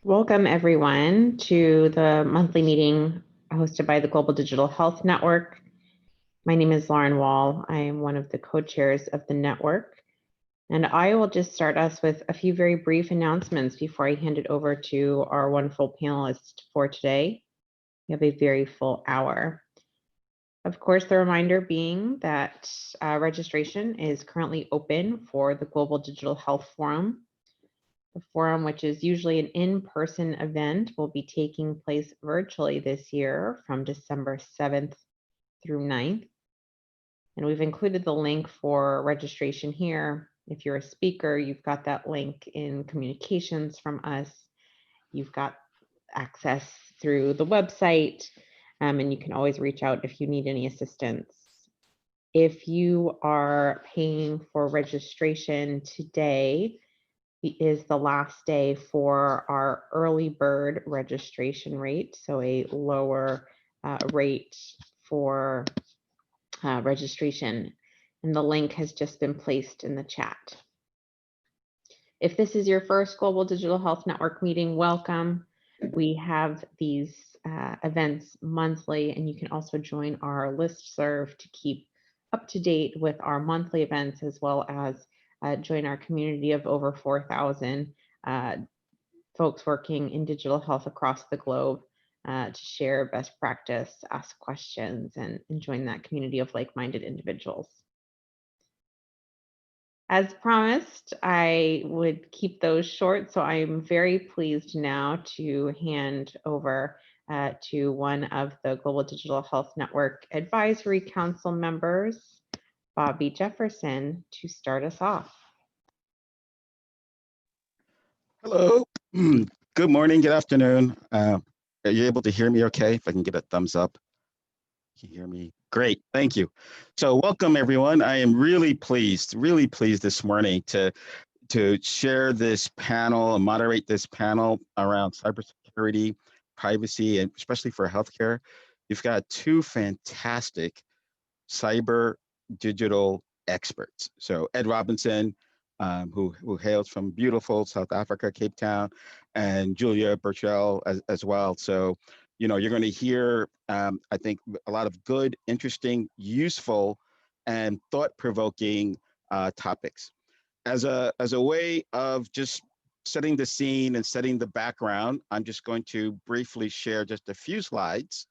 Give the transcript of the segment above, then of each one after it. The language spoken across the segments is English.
Welcome, everyone, to the monthly meeting hosted by the Global Digital Health Network. My name is Lauren Wall. I am one of the co-chairs of the network, and I will just start us with a few very brief announcements before I hand it over to our wonderful panelists for today. We have a very full hour. Of course, the reminder being that registration is currently open for the Global Digital Health Forum. The forum, which is usually an in-person event, will be taking place virtually this year from December 7th through 9th. And we've included the link for registration here. If you're a speaker, you've got that link in communications from us. You've got access through the website, and you can always reach out if you need any assistance. If you are paying for registration today, is the last day for our early bird registration rate, so a lower rate for registration, and the link has just been placed in the chat. If this is your first Global Digital Health Network meeting, welcome. We have these events monthly, and you can also join our listserv to keep up to date with our monthly events, as well as join our community of over 4,000 folks working in digital health across the globe to share best practice, ask questions, and join that community of like-minded individuals. As promised, I would keep those short, so I'm very pleased now to hand over to one of the Global Digital Health Network Advisory Council members, Bobby Jefferson, to start us off. Hello, good morning, good afternoon. Are you able to hear me okay? If I can get a thumbs up. Can you hear me? Great, thank you. So welcome everyone. I am really pleased this morning to share this panel and moderate this panel around cybersecurity, privacy, and especially for healthcare. You've got two fantastic cyber digital experts. So Ed Robinson, who hails from beautiful South Africa, Cape Town, and Julia Burchell as well. So, you know, you're going to hear, I think, a lot of good, interesting, useful, and thought-provoking topics. As a way of just setting the scene and setting the background, I'm just going to briefly share just a few slides.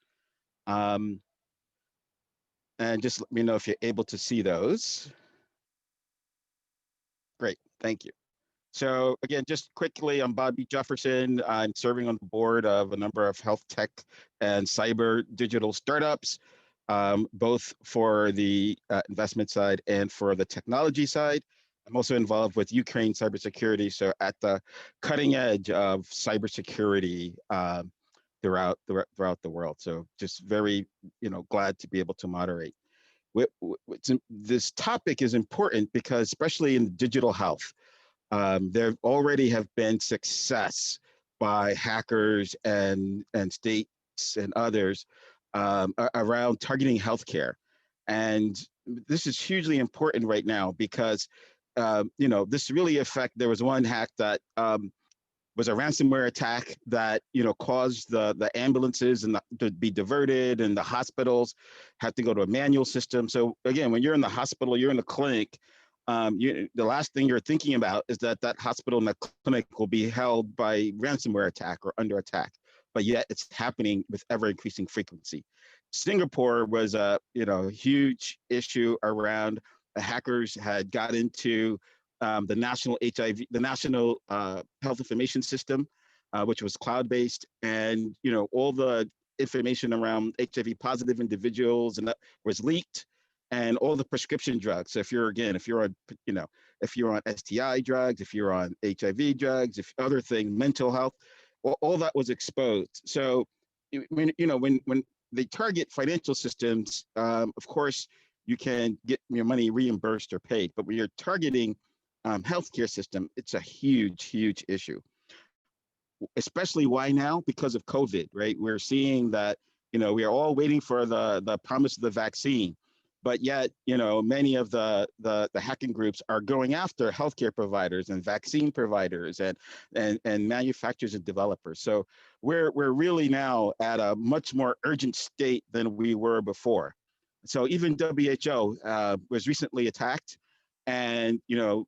And just let me know if you're able to see those. Great, thank you. So again, just quickly, I'm Bobby Jefferson. I'm serving on the board of a number of health tech and cyber digital startups, both for the investment side and for the technology side. I'm also involved with Ukraine Cybersecurity, so at the cutting edge of cybersecurity throughout the world. So just very, glad to be able to moderate. This topic is important because, especially in digital health, there already have been success by hackers and states and others around targeting healthcare. And this is hugely important right now because, this really there was one hack that was a ransomware attack that caused the ambulances to be diverted, and the hospitals had to go to a manual system. So again, when you're in the hospital, you're in the clinic, the last thing you're thinking about is that hospital and that clinic will be held by ransomware attack or under attack, but yet it's happening with ever increasing frequency. Singapore was a huge issue around the hackers had got into the national health information system, which was cloud-based, and all the information around HIV positive individuals and that was leaked, and all the prescription drugs. So if you're on STI drugs, if you're on HIV drugs, if other things, mental health, all that was exposed. So when they target financial systems, of course you can get your money reimbursed or paid, but when you're targeting healthcare system, it's a huge issue. Especially why now? Because of COVID, right? We're seeing that we are all waiting for the promise of the vaccine, but yet, you know, many of the hacking groups are going after healthcare providers and vaccine providers and manufacturers and developers. So we're really now at a much more urgent state than we were before. So even WHO was recently attacked, and you know,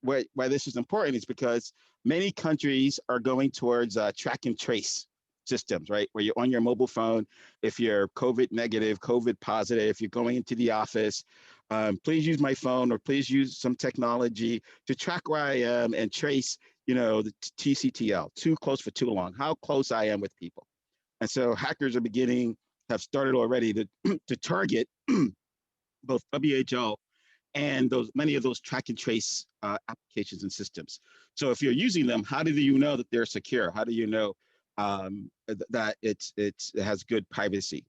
why this is important is because many countries are going towards track and trace systems, right? Where you're on your mobile phone, if you're COVID negative, COVID positive, if you're going into the office, please use my phone or please use some technology to track where I am and trace, you know, the TCTL, too close for too long, how close I am with people. And so hackers are have started already to, to target both WHO and many of those track and trace applications and systems. So if you're using them, how do you know that they're secure? How do you know that it has good privacy?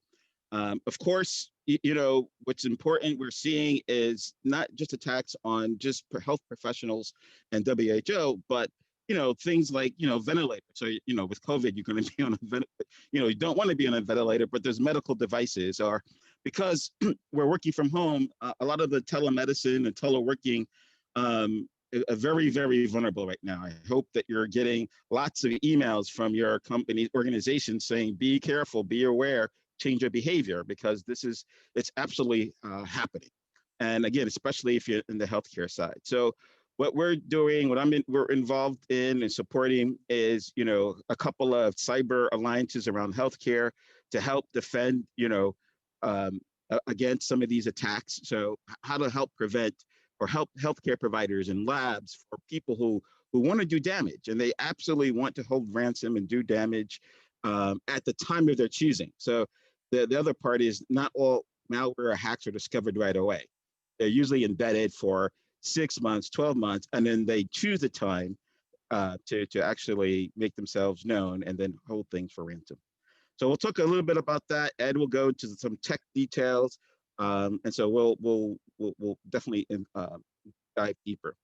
Of course, you know, what's important we're seeing is not just attacks on just health professionals and WHO, but you know, things like, you know, ventilators. So, you know, with COVID, you're going to be on a ventilator. You know, you don't want to be on a ventilator, but there's medical devices, or because we're working from home, a lot of the telemedicine and teleworking are very, very vulnerable right now. I hope that you're getting lots of emails from your company organization saying, be careful, be aware, change your behavior, because it's absolutely happening. And again, especially if you're in the healthcare side. So what we're doing, we're involved in and supporting is, you know, a couple of cyber alliances around healthcare to help defend, you know, against some of these attacks. So how to help prevent or help healthcare providers and labs for people who want to do damage, and they absolutely want to hold ransom and do damage at the time of their choosing. So the other part is not all malware or hacks are discovered right away. They're usually embedded for 6 months, 12 months, and then they choose the time to actually make themselves known and then hold things for ransom. So we'll talk a little bit about that. Ed will go to some tech details, and so we'll definitely dive deeper.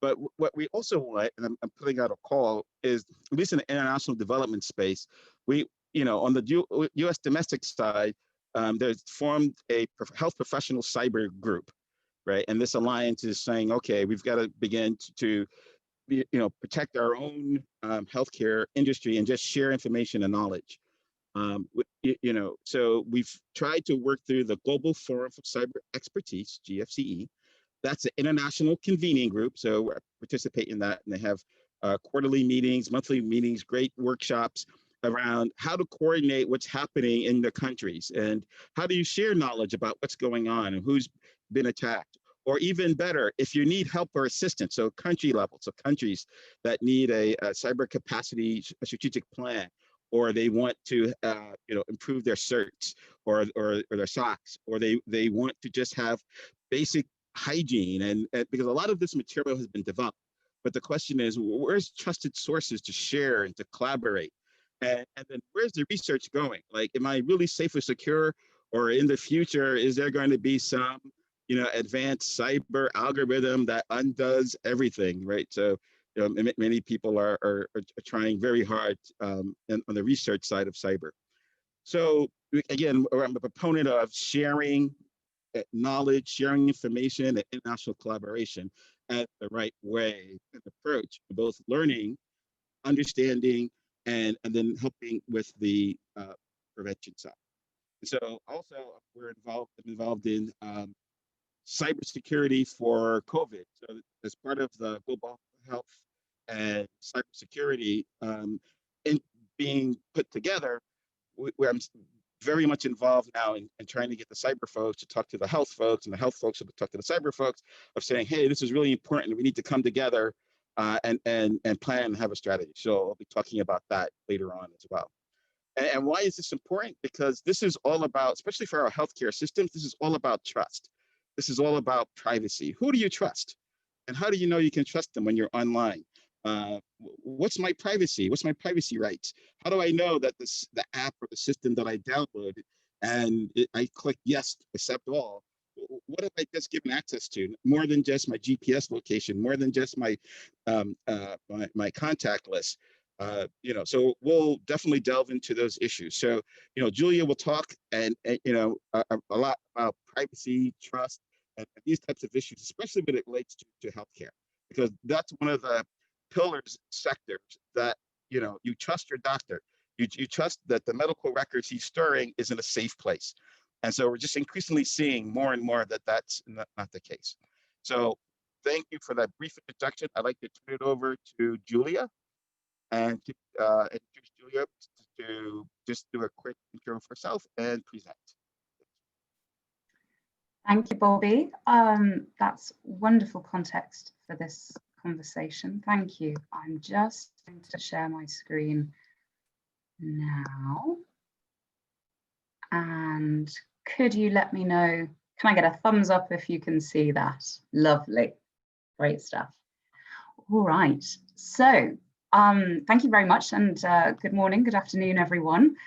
But what we also want, and I'm putting out a call, is at least in the international development space, we, you know, on the U.S. domestic side, there's formed a health professional cyber group, right? And this alliance is saying, okay, we've got to begin to you know, protect our own healthcare industry and just share information and knowledge. You know, so we've tried to work through the Global Forum for Cyber Expertise, GFCE. That's an international convening group. So I participate in that, and they have quarterly meetings, monthly meetings, great workshops around how to coordinate what's happening in the countries, and how do you share knowledge about what's going on and who's been attacked. Or even better, if you need help or assistance, so country level, so countries that need a cyber capacity, a strategic plan, or they want to you know, improve their certs or their SOCs, or they want to just have basic hygiene, and because a lot of this material has been developed, but the question is, where's trusted sources to share and to collaborate, and then where's the research going? Like, am I really safe or secure, or in the future is there going to be some, you know, advanced cyber algorithm that undoes everything, right? So you know, many people are trying very hard on the research side of cyber. So again, I'm a proponent of sharing knowledge, sharing information, and international collaboration at the right way and approach, both learning, understanding, and then helping with the prevention side. So also I'm involved in cybersecurity for COVID. So as part of the global health and cybersecurity in being put together, where I'm very much involved now in trying to get the cyber folks to talk to the health folks, and the health folks to talk to the cyber folks, of saying, hey, this is really important. We need to come together and plan and have a strategy. So I'll be talking about that later on as well. And why is this important? Because this is all about, especially for our healthcare systems, this is all about trust. This is all about privacy. Who do you trust? And how do you know you can trust them when you're online? What's my privacy? What's my privacy rights? How do I know that the app or the system that I download and I click yes, accept all? What have I just given access to? More than just my GPS location, more than just my contact list. So we'll definitely delve into those issues. So, Julia will talk a lot about privacy, trust, and these types of issues, especially when it relates to healthcare, because that's one of the pillars sectors that, you trust your doctor. You trust that the medical records he's storing is in a safe place. And so we're just increasingly seeing more and more that that's not the case. So thank you for that brief introduction. I'd like to turn it over to Julia and introduce Julia to just do a quick intro of herself and present. Thank you, Bobby. That's wonderful context for this conversation. Thank you. I'm just going to share my screen now. And could you let me know, can I get a thumbs up if you can see that? Lovely, great stuff. All right, so thank you very much, and good morning, good afternoon, everyone.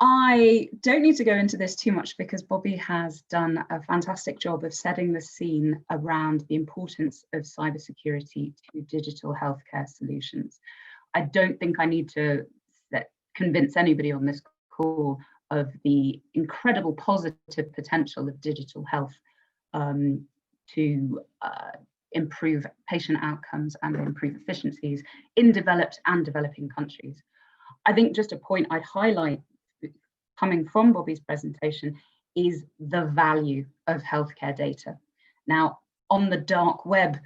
I don't need to go into this too much because Bobby has done a fantastic job of setting the scene around the importance of cybersecurity to digital healthcare solutions. I don't think I need to convince anybody on this call of the incredible positive potential of digital health to improve patient outcomes and improve efficiencies in developed and developing countries. I think just a point I'd highlight coming from Bobby's presentation is the value of healthcare data. Now, on the dark web,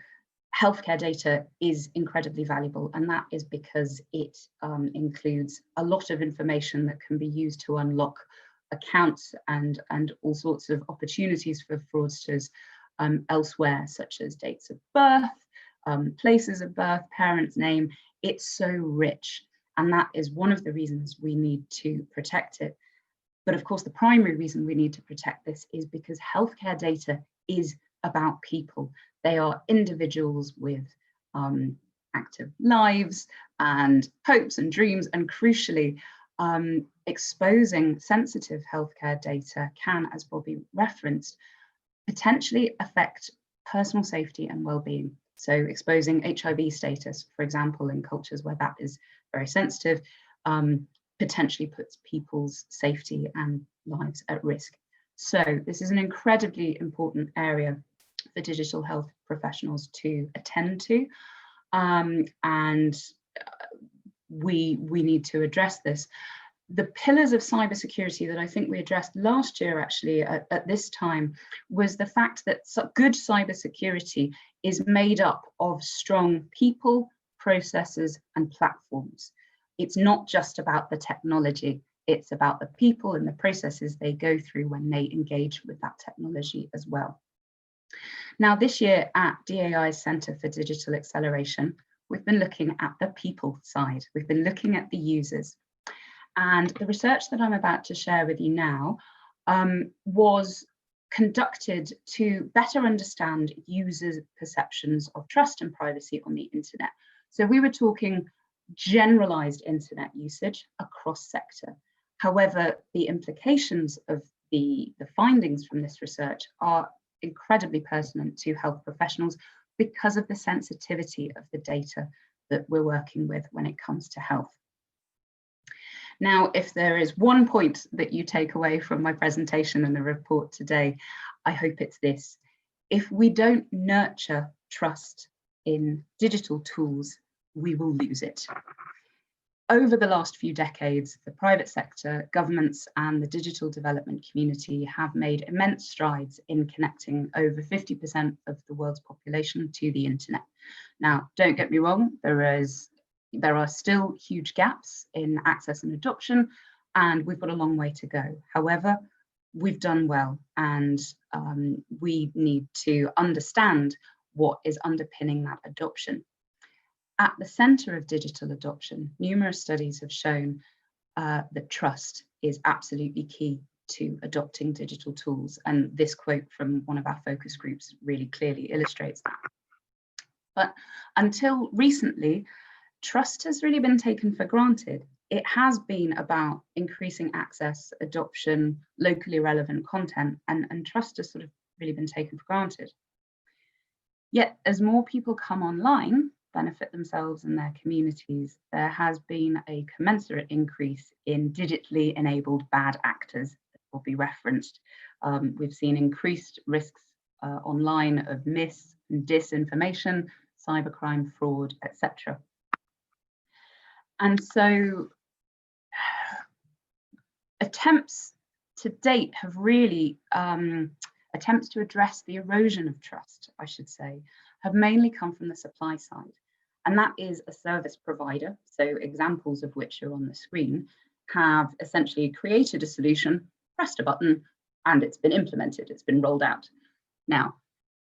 healthcare data is incredibly valuable, and that is because it includes a lot of information that can be used to unlock accounts and all sorts of opportunities for fraudsters elsewhere, such as dates of birth, places of birth, parents' name. It's so rich, and that is one of the reasons we need to protect it. But of course, the primary reason we need to protect this is because healthcare data is about people. They are individuals with active lives and hopes and dreams, and crucially, exposing sensitive healthcare data can, as Bobby referenced, potentially affect personal safety and well-being. So exposing HIV status, for example, in cultures where that is very sensitive, potentially puts people's safety and lives at risk. So this is an incredibly important area for digital health professionals to attend to, and we need to address this. The pillars of cybersecurity that I think we addressed last year, actually, at this time, was the fact that good cybersecurity is made up of strong people, processes, and platforms. It's not just about the technology, it's about the people and the processes they go through when they engage with that technology as well. Now, this year at DAI's Centre for Digital Acceleration, we've been looking at the people side. We've been looking at the users. And the research that I'm about to share with you now was conducted to better understand users' perceptions of trust and privacy on the internet. So we were talking generalized internet usage across sector. However, the implications of the findings from this research are incredibly pertinent to health professionals because of the sensitivity of the data that we're working with when it comes to health. Now, if there is one point that you take away from my presentation and the report today, I hope it's this. If we don't nurture trust in digital tools, we will lose it. Over the last few decades, the private sector, governments, and the digital development community have made immense strides in connecting over 50% of the world's population to the internet. Now, don't get me wrong, there are still huge gaps in access and adoption, and we've got a long way to go. However, we've done well, and we need to understand what is underpinning that adoption. At the center of digital adoption, numerous studies have shown that trust is absolutely key to adopting digital tools. And this quote from one of our focus groups really clearly illustrates that. But until recently, trust has really been taken for granted. It has been about increasing access, adoption, locally relevant content, and trust has sort of really been taken for granted. Yet as more people come online, benefit themselves and their communities, there has been a commensurate increase in digitally enabled bad actors that will be referenced. We've seen increased risks online of mis and disinformation, cybercrime, fraud, etc. And so attempts to date have really, attempts to address the erosion of trust, I should say, have mainly come from the supply side. And that is a service provider, so examples of which are on the screen, have essentially created a solution, pressed a button, and it's been implemented, it's been rolled out. Now,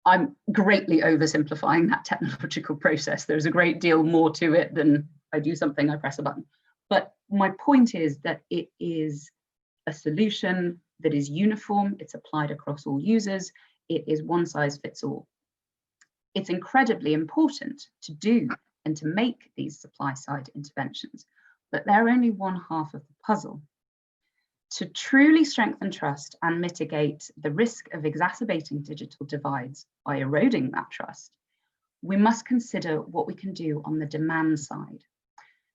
I'm greatly oversimplifying that technological process. There's a great deal more to it than I do something, I press a button. But my point is that it is a solution that is uniform, it's applied across all users, it is one size fits all. It's incredibly important to do and to make these supply side interventions, but they're only one half of the puzzle. To truly strengthen trust and mitigate the risk of exacerbating digital divides by eroding that trust, we must consider what we can do on the demand side.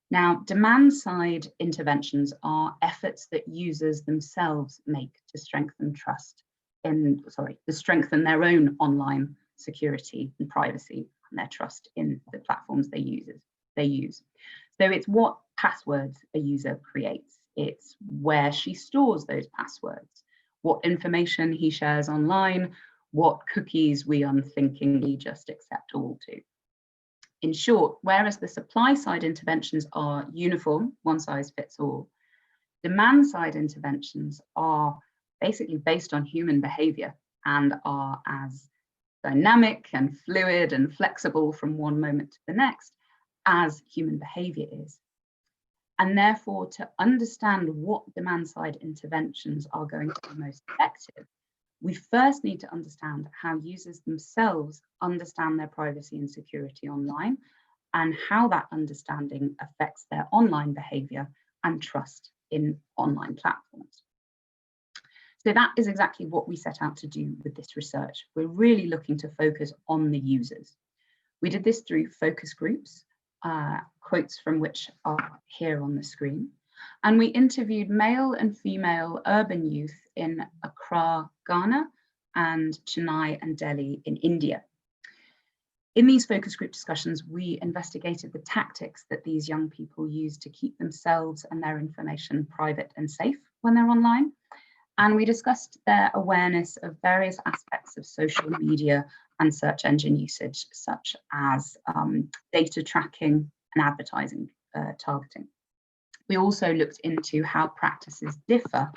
Now, demand side interventions are efforts that users themselves make to strengthen trust to strengthen their own online security and privacy and their trust in the platforms they use. So it's what passwords a user creates. It's where she stores those passwords, what information he shares online, what cookies we unthinkingly just accept all to. In short, whereas the supply side interventions are uniform, one size fits all, demand side interventions are basically based on human behavior and are as dynamic and fluid and flexible from one moment to the next as human behavior is. And therefore, to understand what demand side interventions are going to be most effective, we first need to understand how users themselves understand their privacy and security online and how that understanding affects their online behavior and trust in online platforms. So that is exactly what we set out to do with this research. We're really looking to focus on the users. We did this through focus groups, quotes from which are here on the screen. And we interviewed male and female urban youth in Accra, Ghana, and Chennai and Delhi in India. In these focus group discussions, we investigated the tactics that these young people use to keep themselves and their information private and safe when they're online. And we discussed their awareness of various aspects of social media and search engine usage, such as data tracking and advertising targeting. We also looked into how practices differ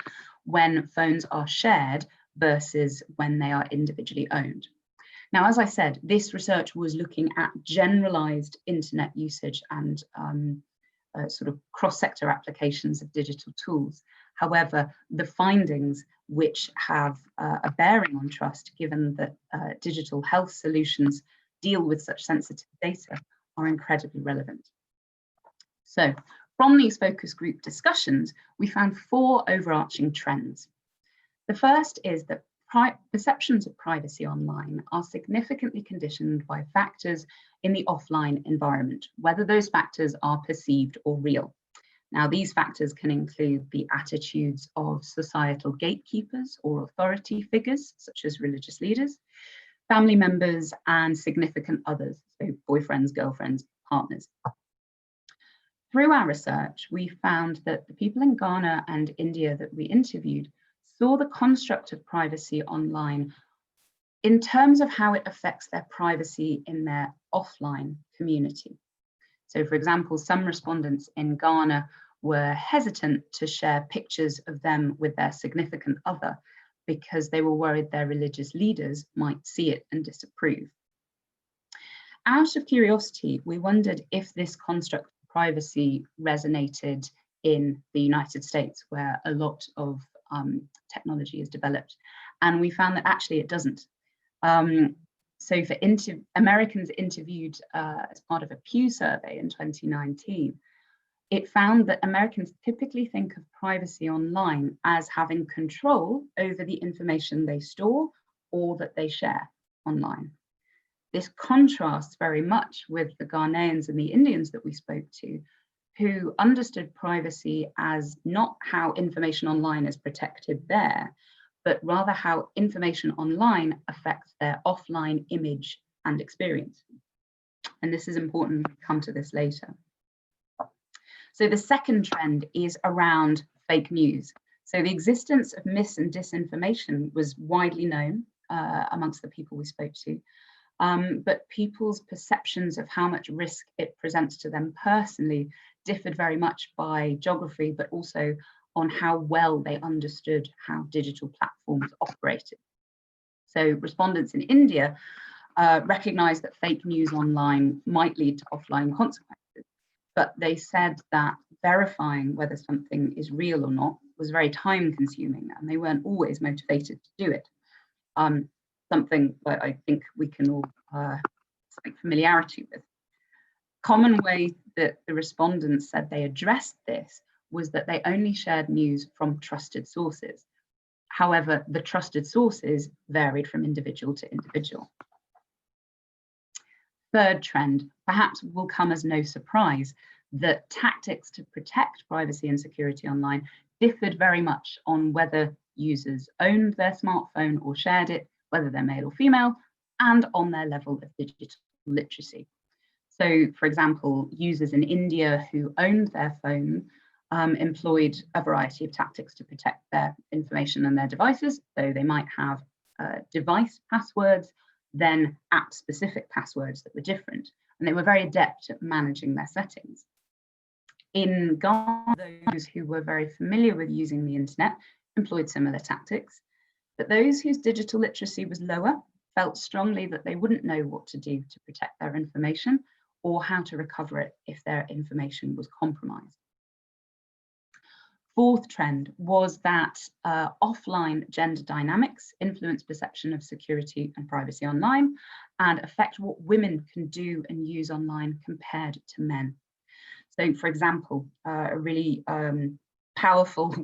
when phones are shared versus when they are individually owned. Now, as I said, this research was looking at generalized internet usage and sort of cross-sector applications of digital tools. However, the findings which have a bearing on trust, given that digital health solutions deal with such sensitive data, are incredibly relevant. So, from these focus group discussions, we found 4 overarching trends. The first is that perceptions of privacy online are significantly conditioned by factors in the offline environment, whether those factors are perceived or real. Now, these factors can include the attitudes of societal gatekeepers or authority figures, such as religious leaders, family members, and significant others, so boyfriends, girlfriends, partners. Through our research, we found that the people in Ghana and India that we interviewed saw the construct of privacy online in terms of how it affects their privacy in their offline community. So, for example, some respondents in Ghana were hesitant to share pictures of them with their significant other because they were worried their religious leaders might see it and disapprove. Out of curiosity, we wondered if this construct of privacy resonated in the United States, where a lot of technology is developed, and we found that actually it doesn't. So for Americans interviewed as part of a Pew survey in 2019, it found that Americans typically think of privacy online as having control over the information they store or that they share online. This contrasts very much with the Ghanaians and the Indians that we spoke to, who understood privacy as not how information online is protected there, but rather how information online affects their offline image and experience. And this is important, we'll come to this later. So the second trend is around fake news. So the existence of mis and disinformation was widely known amongst the people we spoke to, but people's perceptions of how much risk it presents to them personally differed very much by geography, but also on how well they understood how digital platforms operated. So respondents in India recognized that fake news online might lead to offline consequences, but they said that verifying whether something is real or not was very time consuming, and they weren't always motivated to do it. Something that I think we can all take familiarity with. Common way that the respondents said they addressed this was that they only shared news from trusted sources. However, the trusted sources varied from individual to individual. Third trend, perhaps will come as no surprise, that tactics to protect privacy and security online differed very much on whether users owned their smartphone or shared it, whether they're male or female, and on their level of digital literacy. So, for example, users in India who owned their phone employed a variety of tactics to protect their information and their devices. So they might have device passwords, then app-specific passwords that were different, and they were very adept at managing their settings. In Ghana, those who were very familiar with using the internet employed similar tactics, but those whose digital literacy was lower felt strongly that they wouldn't know what to do to protect their information or how to recover it if their information was compromised. Fourth trend was that offline gender dynamics influence perception of security and privacy online and affect what women can do and use online compared to men. So, for example, a really powerful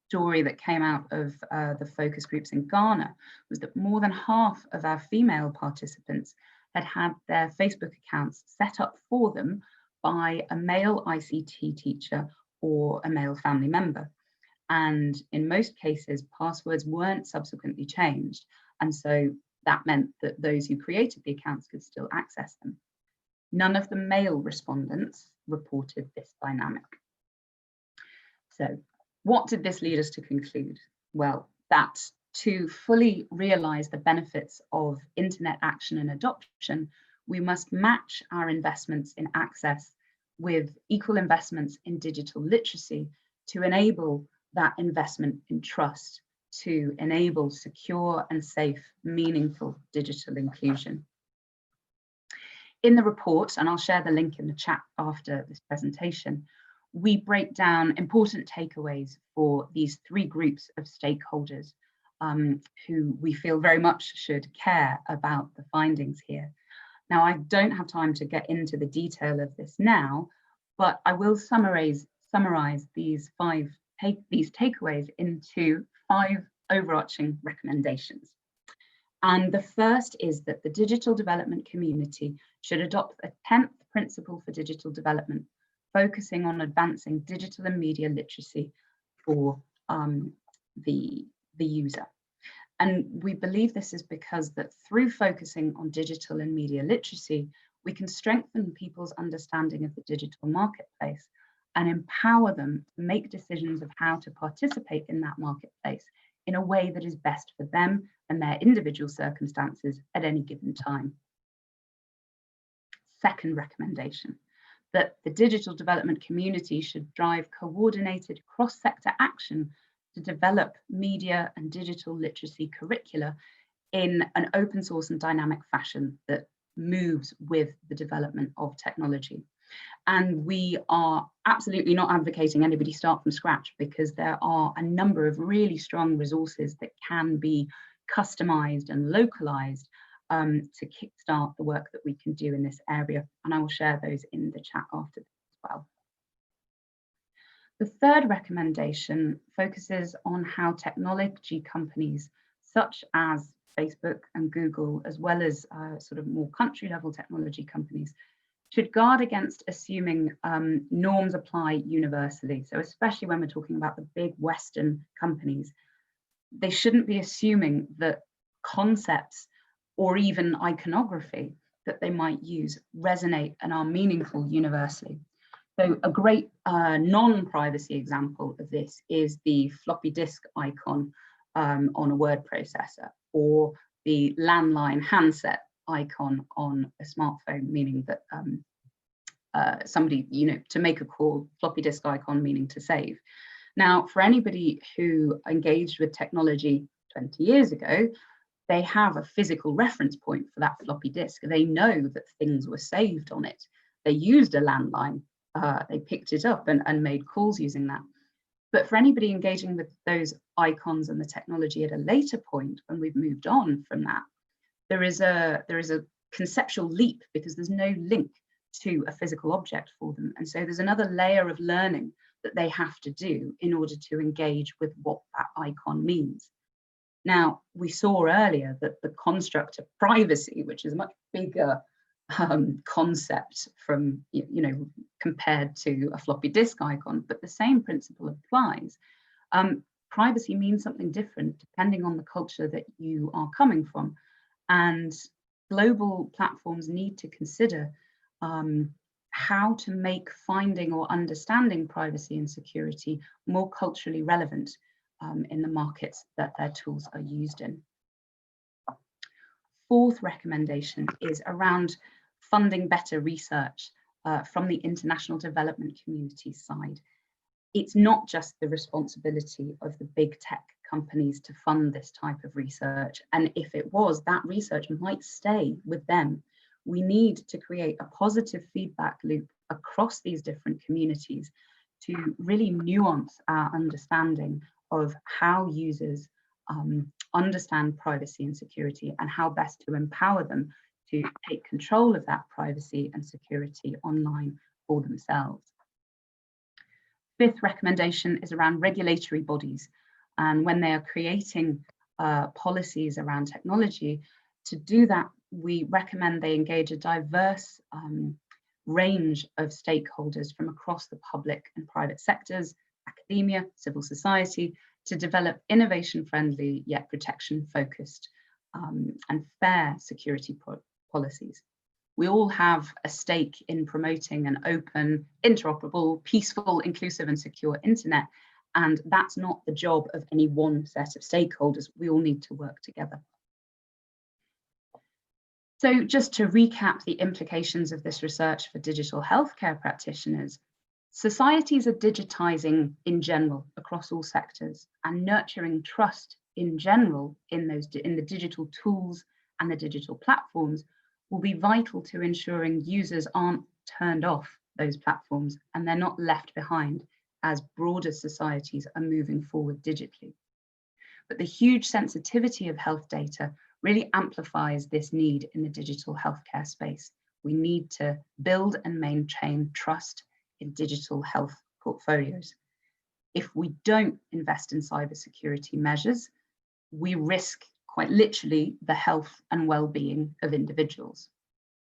story that came out of the focus groups in Ghana was that more than half of our female participants had had their Facebook accounts set up for them by a male ICT teacher or a male family member. And in most cases, passwords weren't subsequently changed. And so that meant that those who created the accounts could still access them. None of the male respondents reported this dynamic. So what did this lead us to conclude? Well, that to fully realize the benefits of internet action and adoption, we must match our investments in access with equal investments in digital literacy to enable that investment in trust, to enable secure and safe, meaningful digital inclusion. In the report, and I'll share the link in the chat after this presentation, we break down important takeaways for these three groups of stakeholders who we feel very much should care about the findings here. Now, I don't have time to get into the detail of this now, but I will summarize these takeaways into 5 overarching recommendations. And the first is that the digital development community should adopt a 10th principle for digital development, focusing on advancing digital and media literacy for the user. And we believe this is because that through focusing on digital and media literacy, we can strengthen people's understanding of the digital marketplace and empower them to make decisions of how to participate in that marketplace in a way that is best for them and their individual circumstances at any given time. Second recommendation, that the digital development community should drive coordinated cross-sector action to develop media and digital literacy curricula in an open source and dynamic fashion that moves with the development of technology. And we are absolutely not advocating anybody start from scratch, because there are a number of really strong resources that can be customized and localized to kickstart the work that we can do in this area. And I will share those in the chat after this as well. The third recommendation focuses on how technology companies such as Facebook and Google, as well as sort of more country level technology companies, should guard against assuming norms apply universally. So especially when we're talking about the big Western companies, they shouldn't be assuming that concepts or even iconography that they might use resonate and are meaningful universally. So a great non-privacy example of this is the floppy disk icon on a word processor, or the landline handset icon on a smartphone, meaning that somebody, to make a call, floppy disk icon meaning to save. Now, for anybody who engaged with technology 20 years ago, they have a physical reference point for that floppy disk. They know that things were saved on it. They used a landline, they picked it up and made calls using that. But for anybody engaging with those icons and the technology at a later point, when we've moved on from that, there is a conceptual leap, because there's no link to a physical object for them. And so there's another layer of learning that they have to do in order to engage with what that icon means. Now, we saw earlier that the construct of privacy, which is a much bigger concept from, compared to a floppy disk icon, but the same principle applies. Privacy means something different depending on the culture that you are coming from. And global platforms need to consider how to make finding or understanding privacy and security more culturally relevant in the markets that their tools are used in. Fourth recommendation is around funding better research from the international development community side. It's not just the responsibility of the big tech companies to fund this type of research. And if it was, that research might stay with them. We need to create a positive feedback loop across these different communities to really nuance our understanding of how users understand privacy and security, and how best to empower them to take control of that privacy and security online for themselves. Fifth recommendation is around regulatory bodies. And when they are creating policies around technology, to do that, we recommend they engage a diverse range of stakeholders from across the public and private sectors, academia, civil society, to develop innovation-friendly yet protection-focused and fair security policies. We all have a stake in promoting an open, interoperable, peaceful, inclusive and secure internet, and that's not the job of any one set of stakeholders. We all need to work together. So just to recap the implications of this research for digital healthcare practitioners, societies are digitizing in general across all sectors, and nurturing trust in general in the digital tools and the digital platforms will be vital to ensuring users aren't turned off those platforms and they're not left behind as broader societies are moving forward digitally. But the huge sensitivity of health data really amplifies this need in the digital healthcare space. We need to build and maintain trust in digital health portfolios. If we don't invest in cybersecurity measures, we risk quite literally the health and well-being of individuals.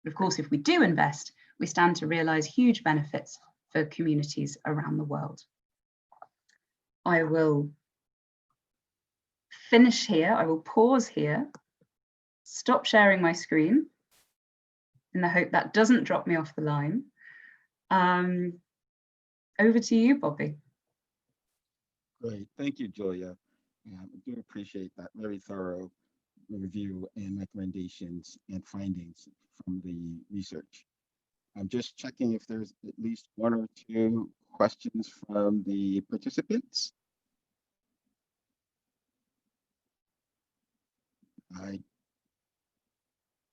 But of course, if we do invest, we stand to realize huge benefits for communities around the world. I will finish here. I will pause here, stop sharing my screen in the hope that doesn't drop me off the line. Over to you, Bobby. Great, thank you, Julia. I do appreciate that very thorough review and recommendations and findings from the research. I'm just checking if there's at least one or two questions from the participants.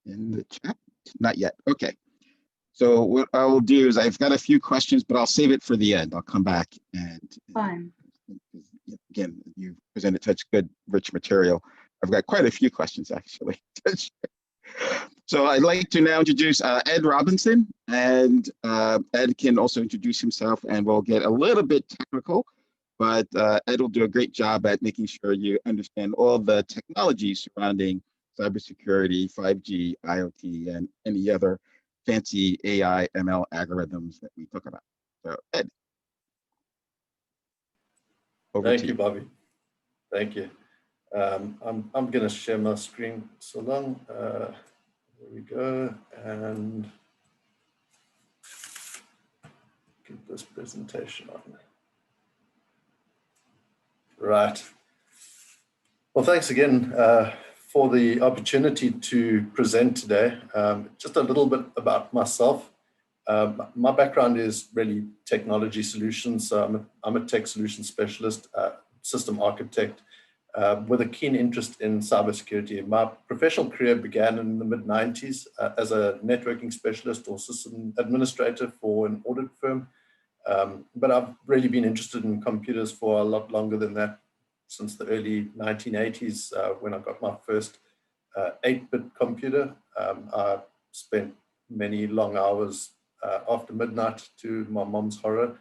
In the chat, not yet. Okay. So what I will do is I've got a few questions, but I'll save it for the end. I'll come back and Fine. Again, you presented such good, rich material. I've got quite a few questions actually. So I'd like to now introduce Ed Robinson, and Ed can also introduce himself, and we'll get a little bit technical, but Ed will do a great job at making sure you understand all the technology surrounding cybersecurity, 5G, IoT, and any other fancy AI, ML algorithms that we talk about. So Ed, over Thank to you, Bobby. Thank you. I'm going to share my screen so long. There we go. And get this presentation on. Right. Well, thanks again for the opportunity to present today. Just a little bit about myself. My background is really technology solutions. So I'm a tech solution specialist, system architect, with a keen interest in cybersecurity. My professional career began in the mid-90s as a networking specialist or system administrator for an audit firm. But I've really been interested in computers for a lot longer than that, since the early 1980s when I got my first 8-bit computer. I spent many long hours after midnight, to my mom's horror,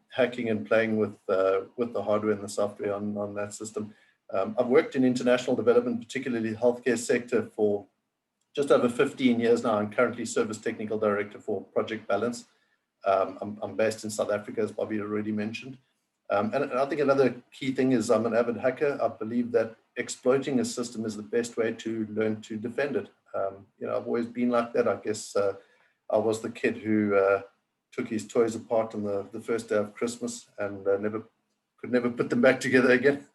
hacking and playing with the hardware and the software on that system. I've worked in international development, particularly the healthcare sector, for just over 15 years now. I'm currently Service Technical Director for Project Balance. I'm based in South Africa, as Bobby already mentioned. And I think another key thing is I'm an avid hacker. I believe that exploiting a system is the best way to learn to defend it. You know, I've always been like that. I guess I was the kid who took his toys apart on the first day of Christmas and could never put them back together again.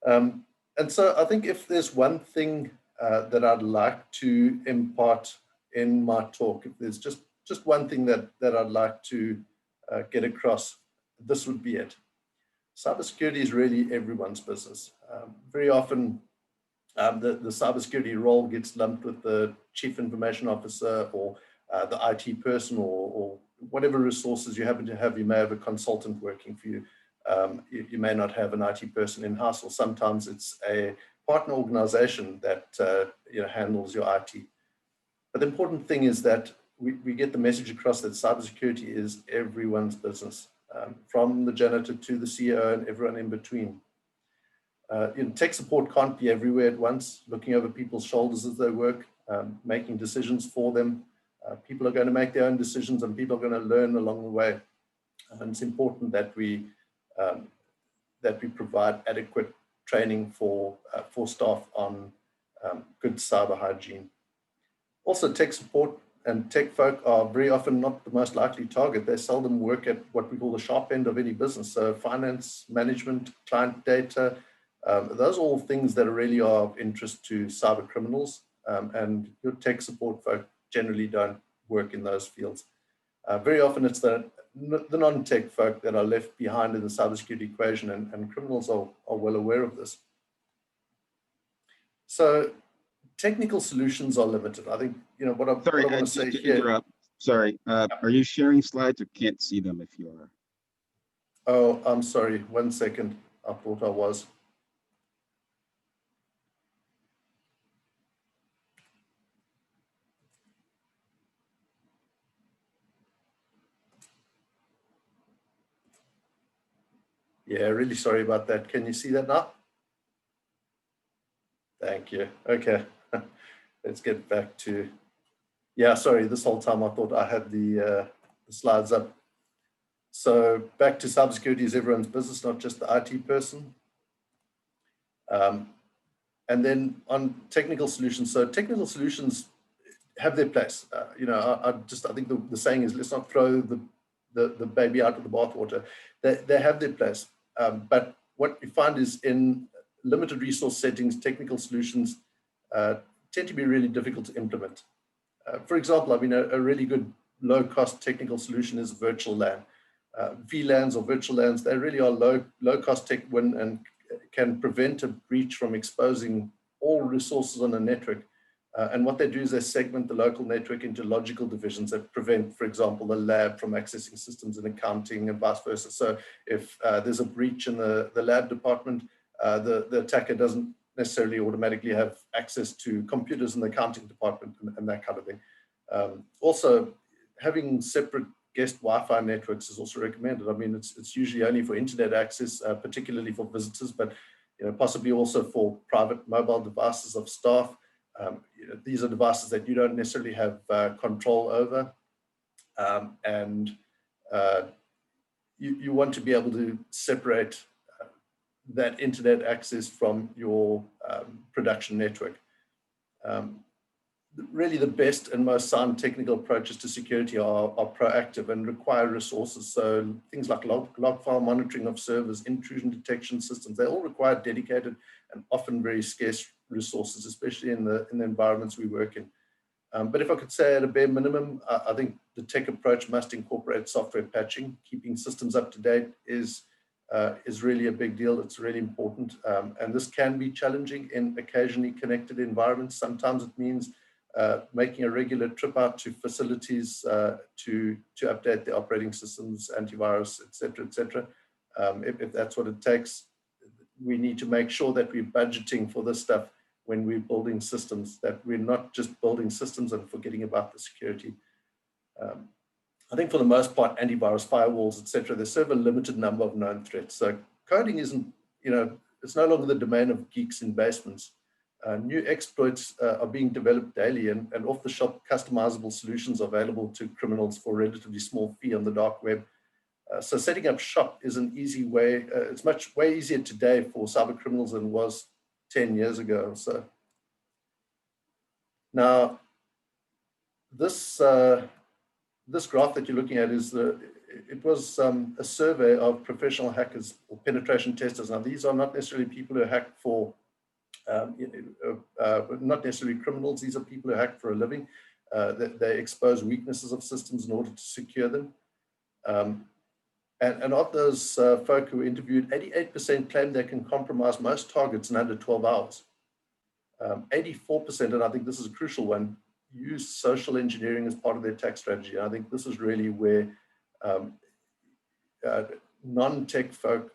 And so I think if there's one thing that I'd like to impart in my talk, if there's just one thing that I'd like to get across, this would be it. Cybersecurity is really everyone's business. Very often, the cybersecurity role gets lumped with the chief information officer or the IT person or whatever resources you happen to have. You may have a consultant working for you. You may not have an IT person in-house, or sometimes it's a partner organization that handles your IT. But the important thing is that we get the message across that cybersecurity is everyone's business, from the janitor to the CEO and everyone in between. Tech support can't be everywhere at once, looking over people's shoulders as they work, making decisions for them. People are going to make their own decisions, and people are going to learn along the way. And it's important that we provide adequate training for staff on good cyber hygiene. Also, tech support and tech folk are very often not the most likely target. They seldom work at what we call the sharp end of any business. So finance, management, client data, those are all things that really are of interest to cyber criminals. And your tech support folk generally don't work in those fields. Very often it's the non-tech folk that are left behind in the cybersecurity equation, and criminals are well aware of this. So technical solutions are limited. I think, what I want to say here. Interrupt. Sorry, are you sharing slides or can't see them if you are? Oh, I'm sorry. 1 second. I thought I was. Yeah, really sorry about that. Can you see that now? Thank you. Okay, let's get back to, yeah, sorry, this whole time I thought I had the slides up. So back to cybersecurity is everyone's business, not just the IT person. And then on technical solutions, so technical solutions have their place. I think the saying is, let's not throw the baby out of the bathwater. They have their place. But what we find is in limited resource settings, technical solutions tend to be really difficult to implement. For example, a really good low-cost technical solution is virtual LAN. VLANs or virtual LANs, they really are low-cost tech and can prevent a breach from exposing all resources on a network. And what they do is they segment the local network into logical divisions that prevent, for example, the lab from accessing systems in accounting and vice versa. So if there's a breach in the lab department, the attacker doesn't necessarily automatically have access to computers in the accounting department and that kind of thing. Also, having separate guest Wi-Fi networks is also recommended. It's usually only for internet access, particularly for visitors, but possibly also for private mobile devices of staff. These are devices that you don't necessarily have control over. And you want to be able to separate that internet access from your production network. Really, the best and most sound technical approaches to security are proactive and require resources. So things like log file monitoring of servers, intrusion detection systems, they all require dedicated and often very scarce resources, especially in the environments we work in. But if I could say at a bare minimum, I think the tech approach must incorporate software patching. Keeping systems up to date is really a big deal. It's really important. And this can be challenging in occasionally connected environments. Sometimes it means making a regular trip out to facilities to update the operating systems, antivirus, et cetera, if that's what it takes. We need to make sure that we're budgeting for this stuff when we're building systems, that we're not just building systems and forgetting about the security. I think for the most part, antivirus, firewalls, et cetera, they serve a limited number of known threats. So coding isn't, it's no longer the domain of geeks in basements. New exploits are being developed daily, and off-the-shelf customizable solutions available to criminals for a relatively small fee on the dark web. So setting up shop is an easy way. It's way easier today for cyber criminals than it was 10 years ago. So now this graph that you're looking at it was a survey of professional hackers or penetration testers. Now these are not necessarily people who hack for not necessarily criminals. These are people who hack for a living. They expose weaknesses of systems in order to secure them. And of those folk who were interviewed, 88% claimed they can compromise most targets in under 12 hours. 84%, and I think this is a crucial one, use social engineering as part of their attack strategy. And I think this is really where non-tech folk,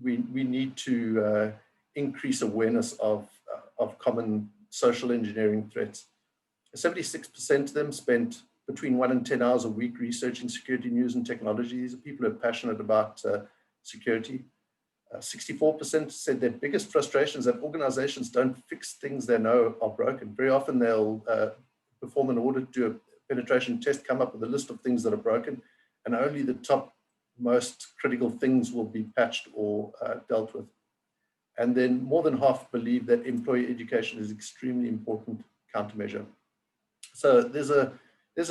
we need to increase awareness of common social engineering threats. 76% of them spent between 1 and 10 hours a week researching security news and technology. These are people who are passionate about security. 64% said their biggest frustration is that organizations don't fix things they know are broken. Very often they'll perform an audit, do a penetration test, come up with a list of things that are broken, and only the top most critical things will be patched or dealt with. And then more than half believe that employee education is extremely important countermeasure. So there's a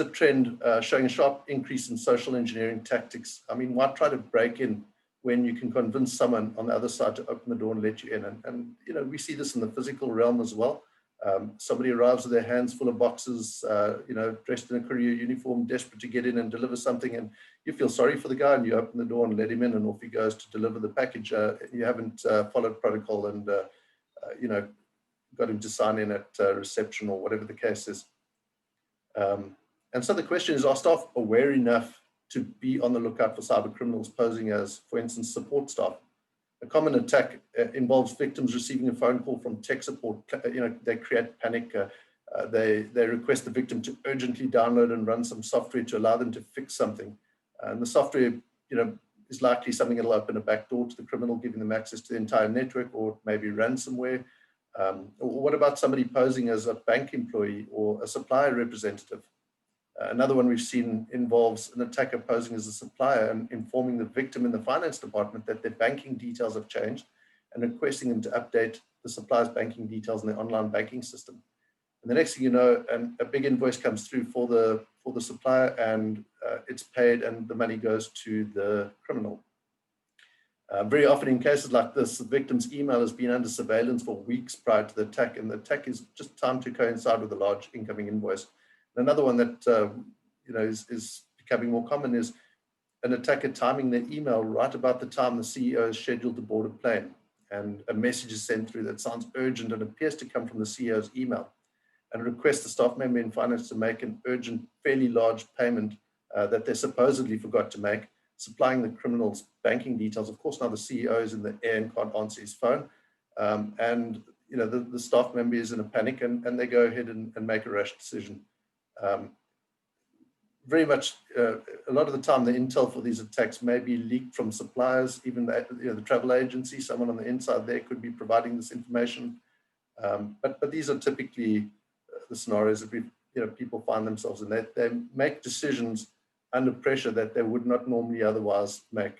trend showing a sharp increase in social engineering tactics. I mean, why try to break in when you can convince someone on the other side to open the door and let you in? And we see this in the physical realm as well. Somebody arrives with their hands full of boxes, dressed in a courier uniform, desperate to get in and deliver something, and you feel sorry for the guy, and you open the door and let him in, and off he goes to deliver the package. You haven't followed protocol and got him to sign in at reception or whatever the case is. And so the question is, are staff aware enough to be on the lookout for cyber criminals posing as, for instance, support staff? A common attack involves victims receiving a phone call from tech support. They create panic. They request the victim to urgently download and run some software to allow them to fix something. And the software, is likely something that'll open a back door to the criminal, giving them access to the entire network, or maybe ransomware. Or what about somebody posing as a bank employee or a supplier representative? Another one we've seen involves an attacker posing as a supplier and informing the victim in the finance department that their banking details have changed and requesting them to update the supplier's banking details in their online banking system. And the next thing you know, a big invoice comes through for the supplier, and it's paid and the money goes to the criminal. Very often in cases like this, the victim's email has been under surveillance for weeks prior to the attack, and the attack is just timed to coincide with a large incoming invoice. Another one that is becoming more common is an attacker timing their email right about the time the CEO is scheduled to board a plane, and a message is sent through that sounds urgent and appears to come from the CEO's email, and requests the staff member in finance to make an urgent, fairly large payment that they supposedly forgot to make, supplying the criminal's banking details. Of course, now the CEO is in the air and can't answer his phone, and the staff member is in a panic, and they go ahead and make a rash decision. very much, a lot of the time, the intel for these attacks may be leaked from suppliers, even the travel agency, someone on the inside there could be providing this information. But these are typically the scenarios that people find themselves in. They make decisions under pressure that they would not normally otherwise make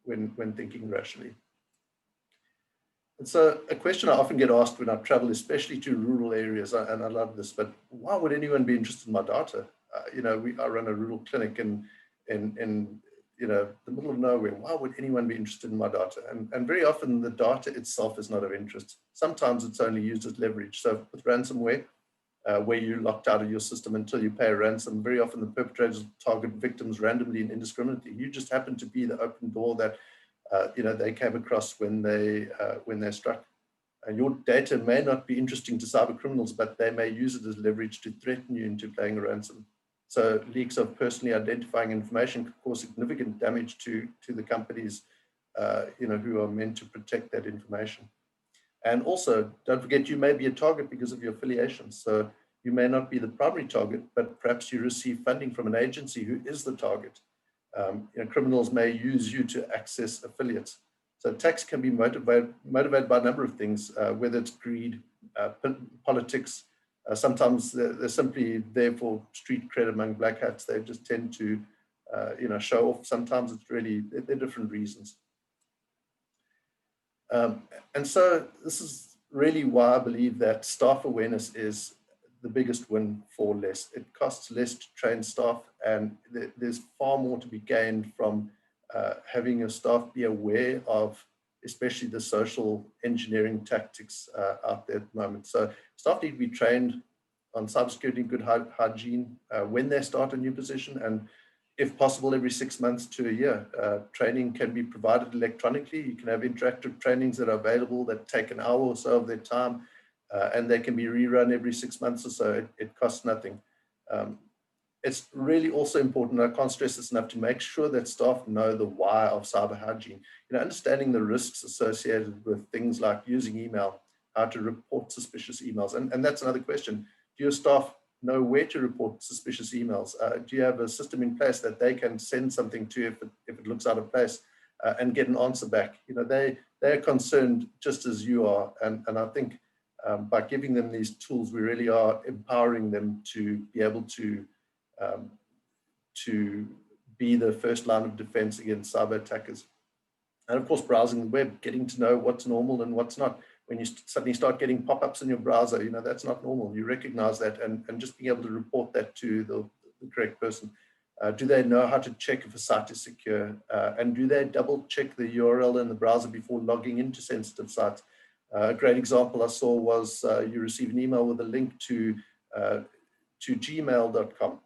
when thinking rationally. And so a question I often get asked when I travel, especially to rural areas, and I love this, but why would anyone be interested in my data? I run a rural clinic in the middle of nowhere. Why would anyone be interested in my data? And very often the data itself is not of interest. Sometimes it's only used as leverage. So with ransomware, where you're locked out of your system until you pay a ransom, very often the perpetrators target victims randomly and indiscriminately. You just happen to be the open door that they came across when they struck. And your data may not be interesting to cyber criminals, but they may use it as leverage to threaten you into paying a ransom. So leaks of personally identifying information could cause significant damage to the companies who are meant to protect that information. And also, don't forget, you may be a target because of your affiliations. So you may not be the primary target, but perhaps you receive funding from an agency who is the target. Criminals may use you to access affiliates. So attacks can be motivated by a number of things, whether it's greed, politics. Sometimes they're simply there for street cred among black hats. They just tend to, show off. Sometimes it's really, they're different reasons. And so this is really why I believe that staff awareness is the biggest win for less. It costs less to train staff, and there's far more to be gained from having your staff be aware of, especially the social engineering tactics out there at the moment. So staff need to be trained on cybersecurity, good hygiene when they start a new position, and if possible, every 6 months to a year. Training can be provided electronically. You can have interactive trainings that are available that take an hour or so of their time, and they can be rerun every 6 months or so. It costs nothing. It's really also important, I can't stress this enough, to make sure that staff know the why of cyber hygiene. Understanding the risks associated with things like using email, how to report suspicious emails. And that's another question. Do your staff know where to report suspicious emails? Do you have a system in place that they can send something to if it looks out of place and get an answer back? They're concerned just as you are. And I think by giving them these tools, we really are empowering them to be able to be the first line of defense against cyber attackers. And of course, browsing the web, getting to know what's normal and what's not. When you suddenly start getting pop-ups in your browser, that's not normal. You recognize that, and just being able to report that to the correct person. Do they know how to check if a site is secure? And do they double check the URL in the browser before logging into sensitive sites? A great example I saw was you receive an email with a link to gmail.com,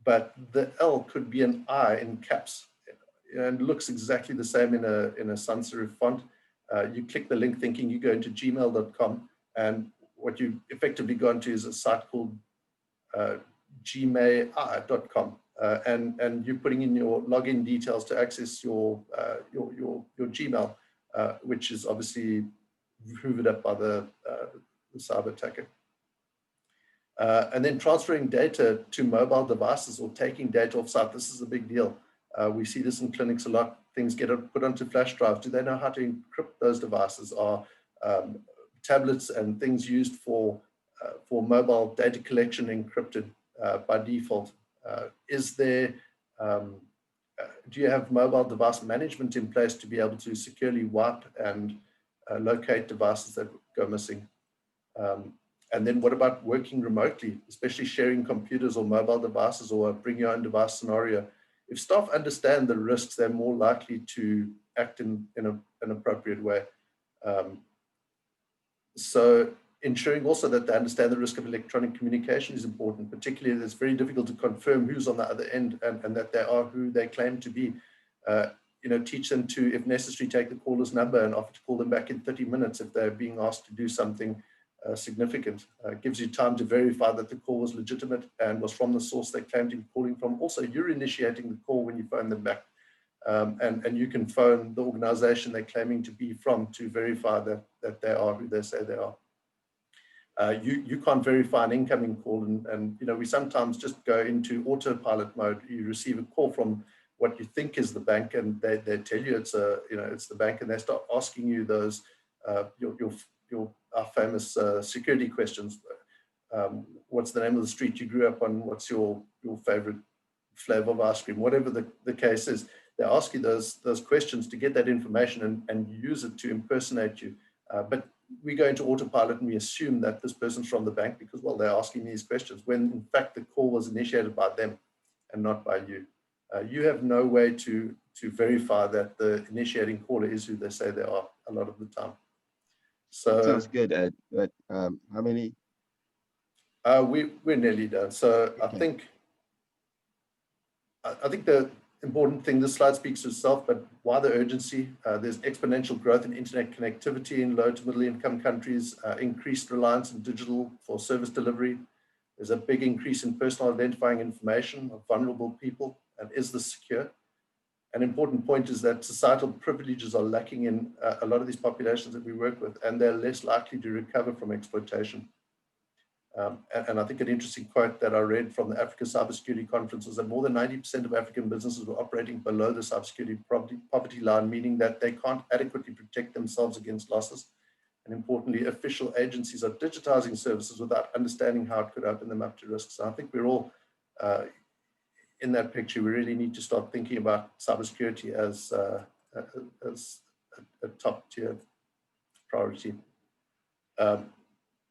but the L could be an I in caps, and looks exactly the same in a sans serif font. You click the link thinking you go into gmail.com, and what you effectively go into is a site called gmail.com, and you're putting in your login details to access your Gmail, which is obviously hoovered up by the cyber attacker. And then transferring data to mobile devices or taking data off site. This is a big deal. We see this in clinics a lot. Things get put onto flash drives. Do they know how to encrypt those devices? Are tablets and things used for mobile data collection encrypted by default? Do you have mobile device management in place to be able to securely wipe and locate devices that go missing? And then what about working remotely, especially sharing computers or mobile devices or a bring your own device scenario? If staff understand the risks, they're more likely to act in an appropriate way. So ensuring also that they understand the risk of electronic communication is important, particularly it's very difficult to confirm who's on the other end and that they are who they claim to be. Teach them to, if necessary, take the caller's number and offer to call them back in 30 minutes if they're being asked to do something significant. Gives you time to verify that the call was legitimate and was from the source they claimed to be calling from. Also, you're initiating the call when you phone them back, and you can phone the organization they're claiming to be from to verify that they are who they say they are. you can't verify an incoming call, and we sometimes just go into autopilot mode. You receive a call from what you think is the bank, and they tell you it's it's the bank, and they start asking you those our famous security questions. What's the name of the street you grew up on? What's your favorite flavor of ice cream? Whatever the case is, they ask you those questions to get that information and use it to impersonate you. But we go into autopilot and we assume that this person's from the bank because, well, they're asking these questions, when in fact the call was initiated by them and not by you. You have no way to verify that the initiating caller is who they say they are a lot of the time. So sounds good, Ed. But how many? We're nearly done. So Okay. I think the important thing, this slide speaks for itself, but why the urgency? There's exponential growth in internet connectivity in low to middle income countries, increased reliance on digital for service delivery. There's a big increase in personal identifying information of vulnerable people. And is this secure? An important point is that societal privileges are lacking in a lot of these populations that we work with, and they're less likely to recover from exploitation. And I think an interesting quote that I read from the Africa Cybersecurity Conference was that more than 90% of African businesses were operating below the cybersecurity poverty line, meaning that they can't adequately protect themselves against losses. And importantly, official agencies are digitizing services without understanding how it could open them up to risks. So I think we're all in that picture. We really need to start thinking about cybersecurity as a top tier priority.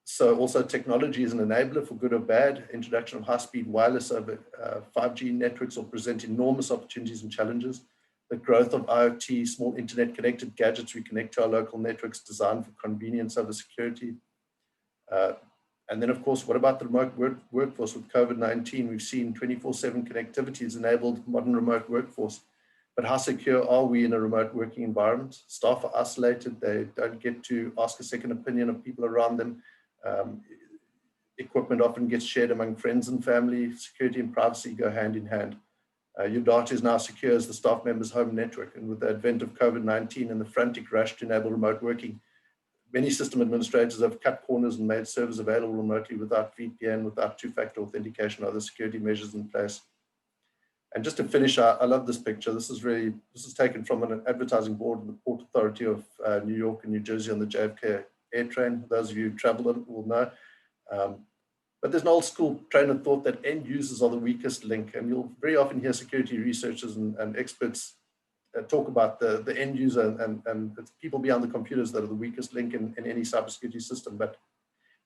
So also technology is an enabler for good or bad. Introduction of high-speed wireless over 5G networks will present enormous opportunities and challenges. The growth of IoT, small internet-connected gadgets we connect to our local networks designed for convenience over security. And then, of course, what about the remote workforce? With COVID-19, we've seen 24/7 connectivity has enabled modern remote workforce. But how secure are we in a remote working environment? Staff are isolated. They don't get to ask a second opinion of people around them. Equipment often gets shared among friends and family. Security and privacy go hand in hand. Your data is now secure as the staff member's home network. And with the advent of COVID-19 and the frantic rush to enable remote working, many system administrators have cut corners and made servers available remotely without VPN, without two-factor authentication, or other security measures in place. And just to finish, I love this picture. This is taken from an advertising board of the Port Authority of New York and New Jersey on the JFK air train. Those of you who travel it will know. But there's an old school train of thought that end users are the weakest link. And you'll very often hear security researchers and experts talk about the end user and it's people behind the computers that are the weakest link in any cybersecurity system. But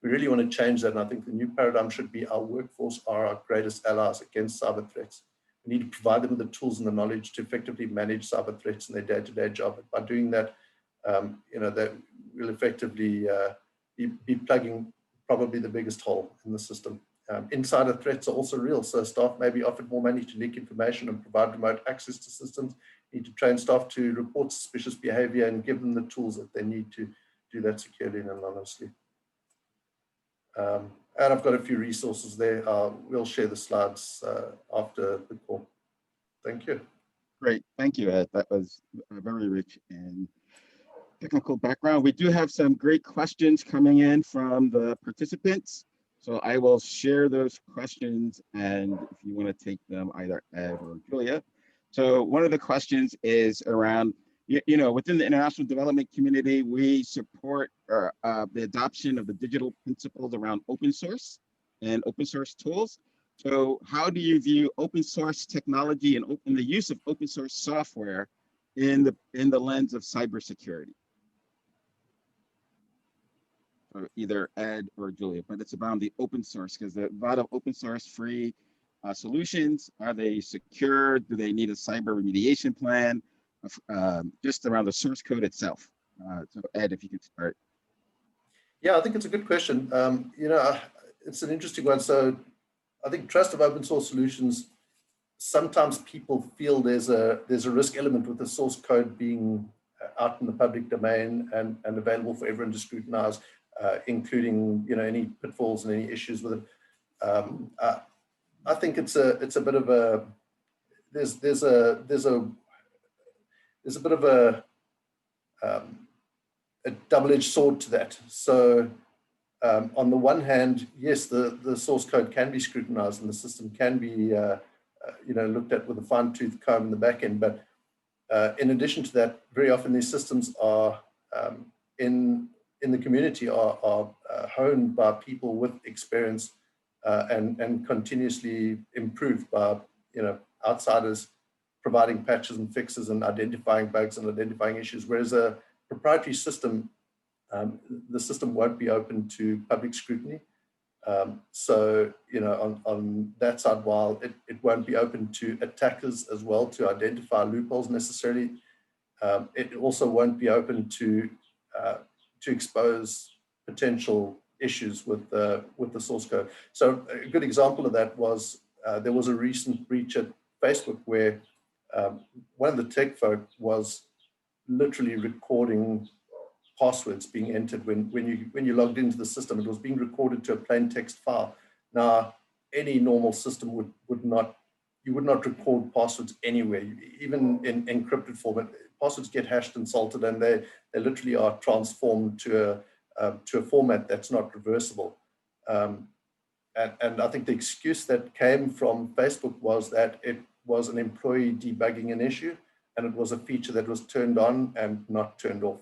we really want to change that. And I think the new paradigm should be our workforce are our greatest allies against cyber threats. We need to provide them with the tools and the knowledge to effectively manage cyber threats in their day-to-day job. By doing that, that will effectively be plugging probably the biggest hole in the system. Insider threats are also real, so staff may be offered more money to leak information and provide remote access to systems. You need to train staff to report suspicious behavior and give them the tools that they need to do that securely and anonymously. And I've got a few resources there. We'll share the slides after the call. Thank you. Great, thank you, Ed. That was very rich and technical background. We do have some great questions coming in from the participants. So I will share those questions, and if you want to take them, either Ed or Julia. So one of the questions is around, within the international development community, we support the adoption of the digital principles around open source and open source tools. So how do you view open source technology and the use of open source software in the lens of cybersecurity? Or either Ed or Julia, but it's about the open source, because a lot of open source free solutions, are they secure? Do they need a cyber remediation plan? Just around the source code itself. So Ed, if you could start. Yeah, I think it's a good question. It's an interesting one. So I think trust of open source solutions, sometimes people feel there's a risk element with the source code being out in the public domain and available for everyone to scrutinize, including any pitfalls and any issues with it. I think it's a bit of a there's a bit of a double-edged sword to that. So on the one hand, yes, the source code can be scrutinized and the system can be looked at with a fine-tooth comb in the back end. But in addition to that, very often these systems are in the community are honed by people with experience and continuously improved by outsiders providing patches and fixes and identifying bugs and identifying issues. Whereas a proprietary system, the system won't be open to public scrutiny. So, on that side, while it won't be open to attackers as well to identify loopholes necessarily, it also won't be open to expose potential issues with the source code. So a good example of that was there was a recent breach at Facebook where one of the tech folk was literally recording passwords being entered when you logged into the system. It was being recorded to a plain text file. Now, any normal system would not record passwords anywhere, even in encrypted format. Passwords get hashed and salted, and they literally are transformed to a format that's not reversible. And I think the excuse that came from Facebook was that it was an employee debugging an issue, and it was a feature that was turned on and not turned off.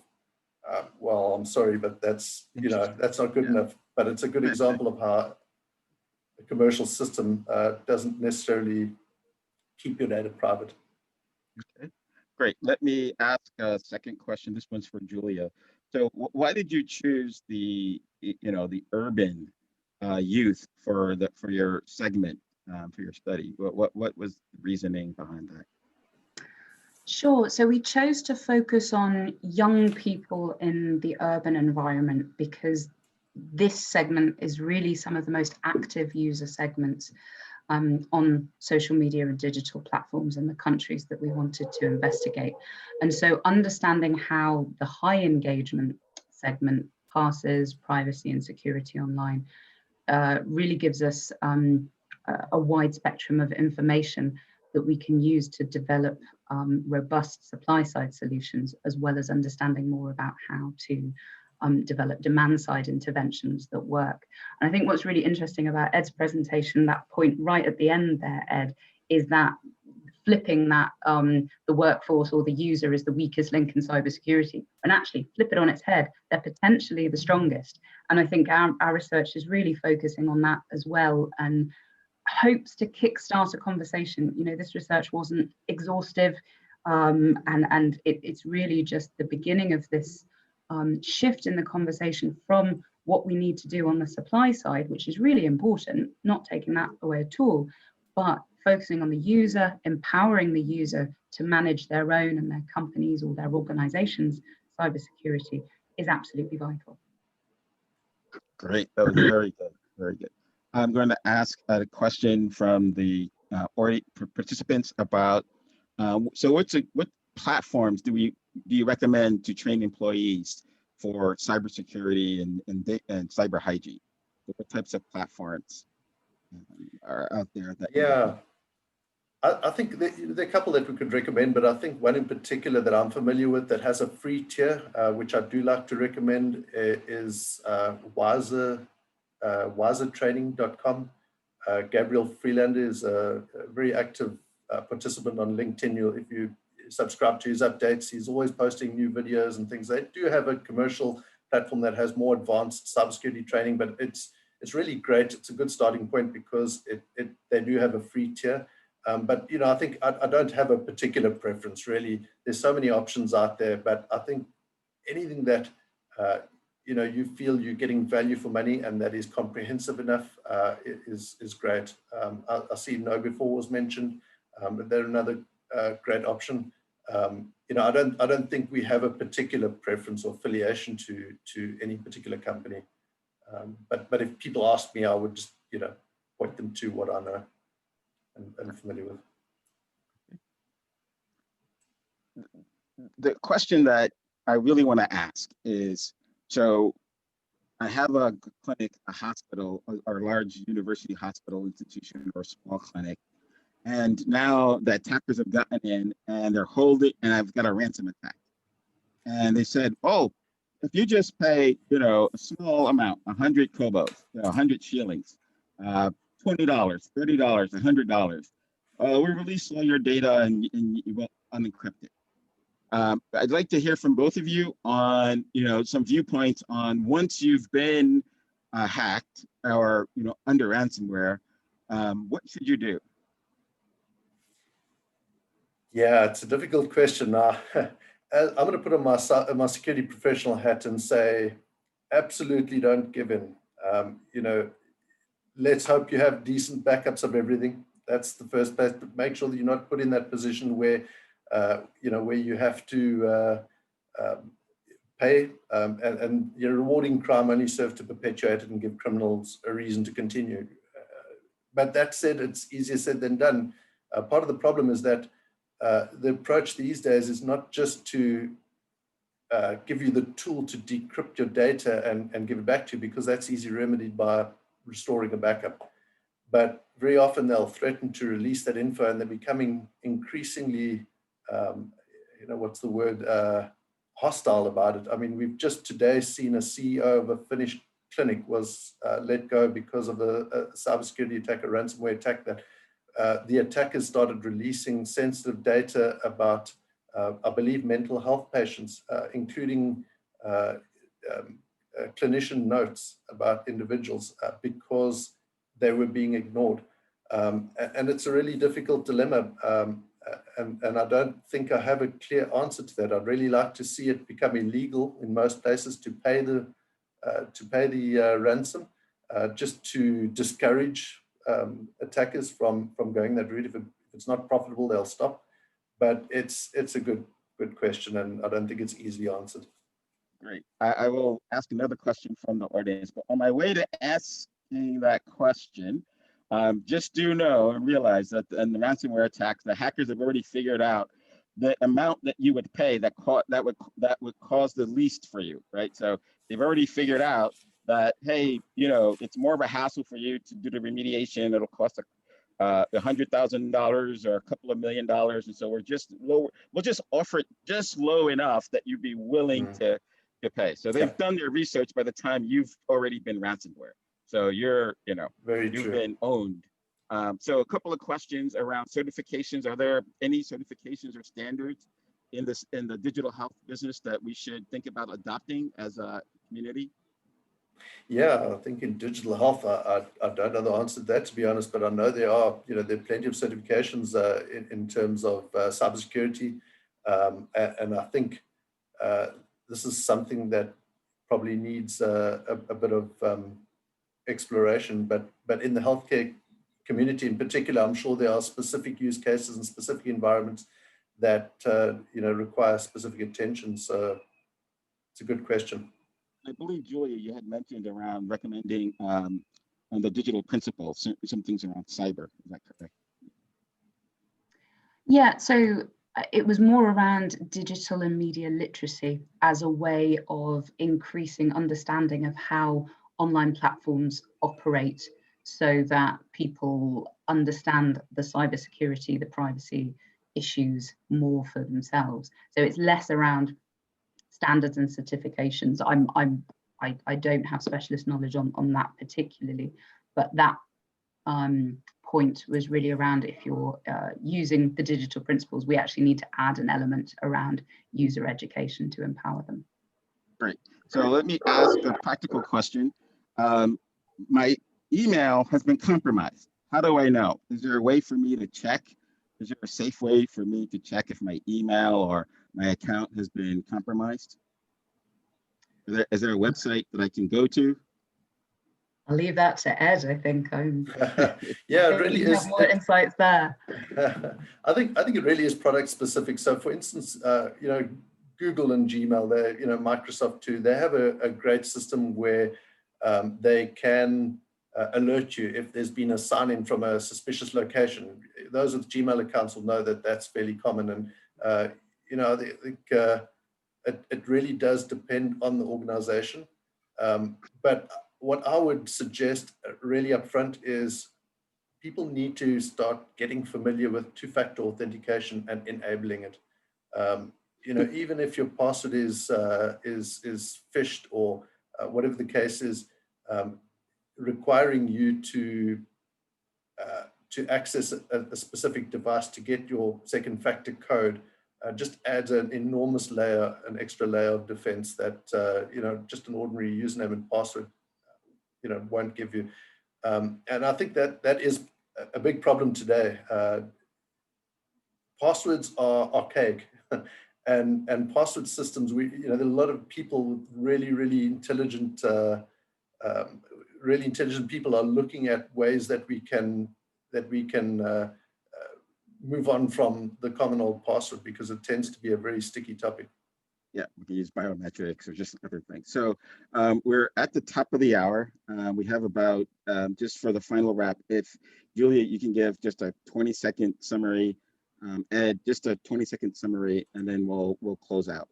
Well, I'm sorry, but that's not good enough. But it's a good example of how a commercial system doesn't necessarily keep your data private. Okay, great. Let me ask a second question. This one's for Julia. So, why did you choose the urban youth for your segment for your study? What was the reasoning behind that? Sure. So we chose to focus on young people in the urban environment because this segment is really some of the most active user segments on social media and digital platforms in the countries that we wanted to investigate. And so understanding how the high engagement segment passes privacy and security online really gives us a wide spectrum of information that we can use to develop robust supply-side solutions, as well as understanding more about how to develop demand-side interventions that work. And I think what's really interesting about Ed's presentation, that point right at the end there, Ed, is that flipping that the workforce or the user is the weakest link in cybersecurity, and actually flip it on its head, they're potentially the strongest. And I think our research is really focusing on that as well, and hopes to kickstart a conversation. This research wasn't exhaustive, and it's really just the beginning of this shift in the conversation from what we need to do on the supply side, which is really important, not taking that away at all, but focusing on the user, empowering the user to manage their own and their companies or their organizations' cybersecurity is absolutely vital. Great, that was very good, very good. I'm going to ask a question from the participants about, so what platforms do you recommend to train employees for cybersecurity and cyber hygiene? What types of platforms are out there? I think there are a couple that we could recommend, but I think one in particular that I'm familiar with that has a free tier, which I do like to recommend, is wisertraining.com. Gabriel Freelander is a very active participant on LinkedIn. If you subscribe to his updates, he's always posting new videos and things. They do have a commercial platform that has more advanced cybersecurity training, but it's really great. It's a good starting point because they do have a free tier. But I think I don't have a particular preference really. There's so many options out there, but I think anything that you feel you're getting value for money and that is comprehensive enough is great. I see KnowBe4 was mentioned. They're another great option. I don't think we have a particular preference or affiliation to any particular company. But if people ask me, I would just point them to what I know and familiar with. The question that I really want to ask is, so I have a clinic, a hospital, or a large university hospital institution or small clinic, and now the attackers have gotten in and they're holding, and I've got a ransom attack. And they said, oh, if you just pay, you know, a small amount, 100 kobos, you know, 100 shillings, $20, $30, $100, we release all your data and you will unencrypt it. I'd like to hear from both of you on, you know, some viewpoints on once you've been hacked or, you know, under ransomware, what should you do? Yeah, it's a difficult question. Now, I'm going to put on my security professional hat and say, absolutely don't give in. You know, let's hope you have decent backups of everything. That's the first place. But make sure that you're not put in that position where, you know, where you have to pay, and your rewarding crime only serves to perpetuate it and give criminals a reason to continue. But that said, it's easier said than done. Part of the problem is that the approach these days is not just to give you the tool to decrypt your data and give it back to you, because that's easily remedied by restoring a backup. But very often they'll threaten to release that info, and they're becoming increasingly, you know, what's the word, hostile about it. I mean, we've just today seen a CEO of a Finnish clinic was let go because of a cybersecurity attack, a ransomware attack, that the attackers started releasing sensitive data about, I believe, mental health patients, including clinician notes about individuals because they were being ignored. And it's a really difficult dilemma. And I don't think I have a clear answer to that. I'd really like to see it become illegal in most places to pay the ransom, just to discourage attackers from going that route. If it's not profitable, they'll stop. But it's a good question, and I don't think it's easily answered. Great. I will ask another question from the audience, but on my way to asking that question, just do know and realize that in the ransomware attacks, the hackers have already figured out the amount that you would pay that would cause the least for you, right? So they've already figured out that, hey, you know, it's more of a hassle for you to do the remediation. It'll cost $100,000 or a couple of $1 million, and so we'll just offer it just low enough that you'd be willing to pay. So they've done their research by the time you've already been ransomware. So you're, you know, you've been owned. So a couple of questions around certifications. Are there any certifications or standards in the digital health business that we should think about adopting as a community? Yeah, I think in digital health, I don't know the answer to that, to be honest, but I know there are, you know, there are plenty of certifications in terms of cybersecurity. And I think this is something that probably needs a bit of exploration, but in the healthcare community in particular, I'm sure there are specific use cases and specific environments that you know, require specific attention. So it's a good question. I believe, Julia, you had mentioned around recommending on the digital principles, some things around cyber. Is that correct? Yeah, so it was more around digital and media literacy as a way of increasing understanding of how online platforms operate, so that people understand the cybersecurity, the privacy issues more for themselves. So it's less around standards and certifications. I don't have specialist knowledge on that particularly, but that point was really around, if you're using the digital principles, we actually need to add an element around user education to empower them. Great. So let me ask a practical question. My email has been compromised. How do I know? Is there a way for me to check? Is there a safe way for me to check if my email or my account has been compromised? Is there a website that I can go to? I'll leave that to Ed, I think. Yeah, it really is. Have more insights there. I think it really is product specific. So for instance, you know, Google and Gmail, they, you know, Microsoft too, they have a great system where they can alert you if there's been a sign-in from a suspicious location. Those with Gmail accounts will know that that's fairly common. And, you know, I think it really does depend on the organization. But what I would suggest really upfront is people need to start getting familiar with two-factor authentication and enabling it. you know, even if your password is phished or whatever the case is, requiring you to access a specific device to get your second factor code just adds an enormous layer, an extra layer of defense that, you know, just an ordinary username and password, you know, won't give you. And I think that is a big problem today. Passwords are archaic, and password systems, you know, there are a lot of people with really intelligent, really intelligent people are looking at ways that we can move on from the common old password, because it tends to be a very sticky topic. Yeah, we can use biometrics or just other things. So we're at the top of the hour. We have about, just for the final wrap, if Julia, you can give just a 20-second summary, Ed, just a 20-second summary, and then we'll close out.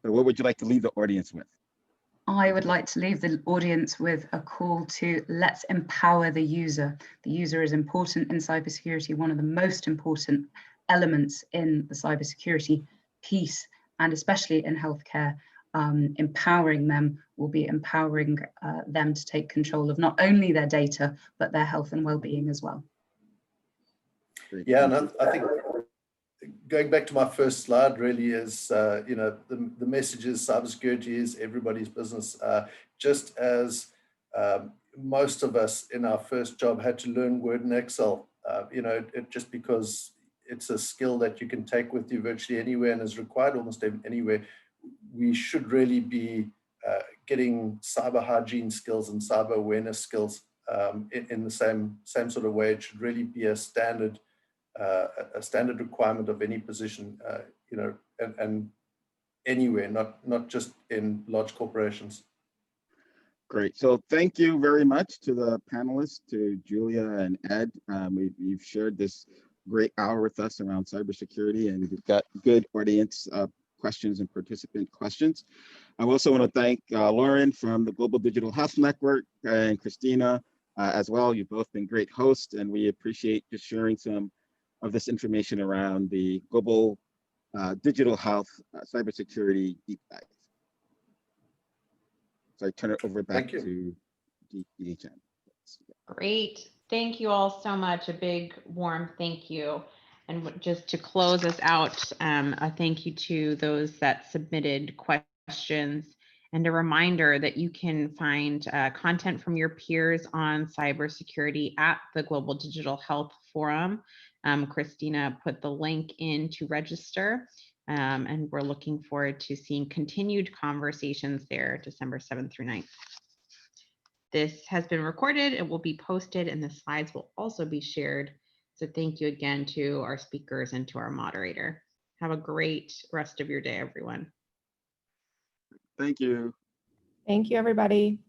So what would you like to leave the audience with? I would like to leave the audience with a call to let's empower the user. The user is important in cybersecurity, one of the most important elements in the cybersecurity piece, and especially in healthcare. Empowering them will be empowering them to take control of not only their data, but their health and well-being as well. Yeah, and I think going back to my first slide really is, you know, the message is cybersecurity is everybody's business. Just as most of us in our first job had to learn Word and Excel, you know, just because it's a skill that you can take with you virtually anywhere and is required almost anywhere, we should really be getting cyber hygiene skills and cyber awareness skills in the same sort of way. It should really be a standard requirement of any position, you know, and anywhere, not just in large corporations. Great. So thank you very much to the panelists, to Julia and Ed. You've shared this great hour with us around cybersecurity, and we've got good audience questions and participant questions. I also want to thank Lauren from the Global Digital Health Network and Christina as well. You've both been great hosts, and we appreciate just sharing some of this information around the global digital health cybersecurity deep dive. So I turn it over back to GDHN. Great. Thank you all so much. A big warm thank you. And just to close us out, a thank you to those that submitted questions, and a reminder that you can find content from your peers on cybersecurity at the Global Digital Health Forum. Christina put the link in to register, and we're looking forward to seeing continued conversations there December 7th through 9th. This has been recorded. It will be posted, and the slides will also be shared. So thank you again to our speakers and to our moderator. Have a great rest of your day, everyone. Thank you. Thank you, everybody.